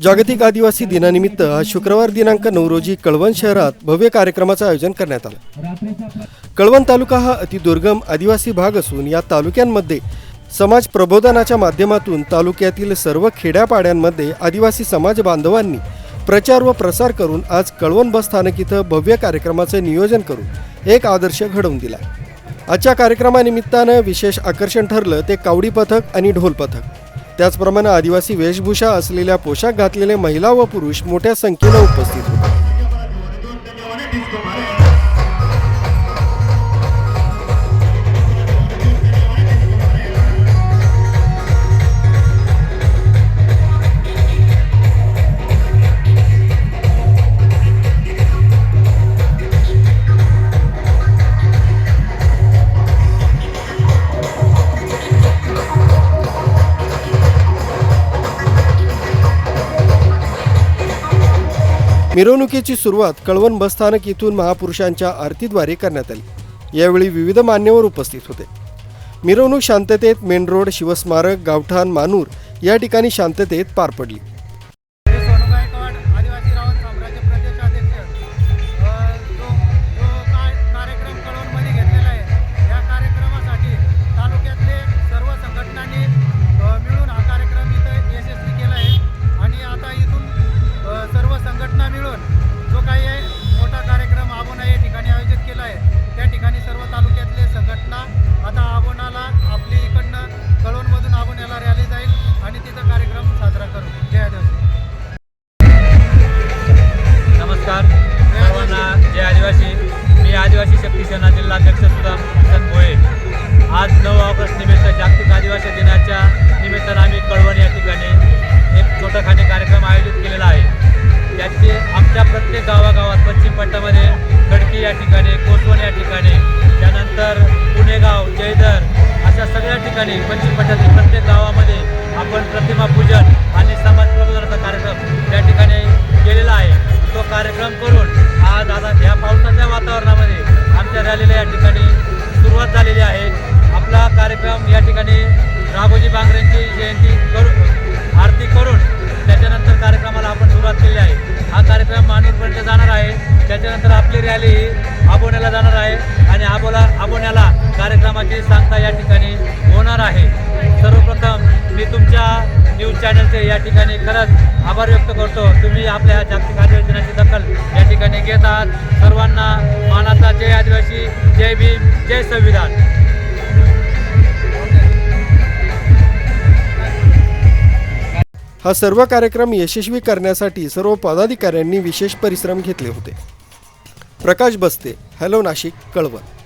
जागतिक आदिवासी दिनानिमित्त आज शुक्रवार दिनांक 9 रोजी कळवण शहरात भव्य कार्यक्रमाचे आयोजन करण्यात आले। कळवण तालुका हा अतिदुर्गम आदिवासी भाग असून या तालुक्यांमध्ये समाज प्रबोधनाच्या माध्यमातून तालुक्यातील सर्व खेड्यापाड्यांमध्ये आदिवासी समाज बांधवांनी प्रचार व प्रसार करून आज कळवण बस स्थानक इथं भव्य कार्यक्रमाचे नियोजन करून एक आदर्श घडवून दिला। आजच्या कार्यक्रमानिमित्ताने विशेष आकर्षण ठरलं ते कावडी पथक आणि ढोल पथक। त्याचप्रमाणे आदिवासी वेशभूषा असलेल्या पोशाख घातलेले महिला व पुरुष मोठ्या संख्येने उपस्थित होते। मिरवणुकीची सुरुवात कळवण बसस्थानक इथून महापुरुषांच्या आरतीद्वारे करण्यात आली। यावेळी विविध मान्यवर उपस्थित होते। मिरवणूक शांततेत मेन रोड, शिवस्मारक, गावठाण, मानूर या ठिकाणी शांततेत पार पडली। मी आदिवासी शक्ती सेना जिल्हाध्यक्ष सुदाम भोये। आज 9 ऑगस्ट निमित्त जागतिक आदिवासी दिनाच्या निमित्तानं आम्ही कळवण या ठिकाणी एक छोटाखानी कार्यक्रम आयोजित केलेला आहे। त्याचे आमच्या प्रत्येक गावागावात पश्चिम पट्ट्यामध्ये खडकी या ठिकाणी, कोसवण या ठिकाणी, त्यानंतर पुणेगाव, जयदर अशा सगळ्या ठिकाणी पश्चिम पट्ट्यातील प्रत्येक गावामध्ये आपण प्रतिमा पूजन आणि समाज प्रबोधनाचा कार्यक्रम या ठिकाणी केलेला आहे। तो कार्यक्रम करून आज आता या पावसाच्या वातावरणामध्ये आमच्या रॅलीला या ठिकाणी सुरुवात झालेली आहे। आपला कार्यक्रम या ठिकाणी राघोजी बांगरेंची जयंती करून आरती करून त्याच्यानंतर कार्यक्रमाला आपण सुरुवात केली आहे। हा कार्यक्रम मानूरपर्यंत जाणार आहे। त्याच्यानंतर आपली रॅली आबोण्याला जाणार आहे आणि आबोण्याला कार्यक्रमाची सांगता या ठिकाणी होणार आहे। सर्वप्रथम मी तुमच्या न्यूज चॅनलचे या ठिकाणी खरंच आभार व्यक्त करतो। तुम्ही आपल्या जागतिक आदिवासी दिनाची दखल या ठिकाणी घेत आहात। सर्वांना मानाचा जय आदिवासी, जय भीम, जय संविधान। हा सर्व कार्यक्रम यशस्वी करण्यासाठी सर्व पदाधिकाऱ्यांनी विशेष परिश्रम घेतले होते। प्रकाश बस्ते, हॅलो नाशिक, कळवण।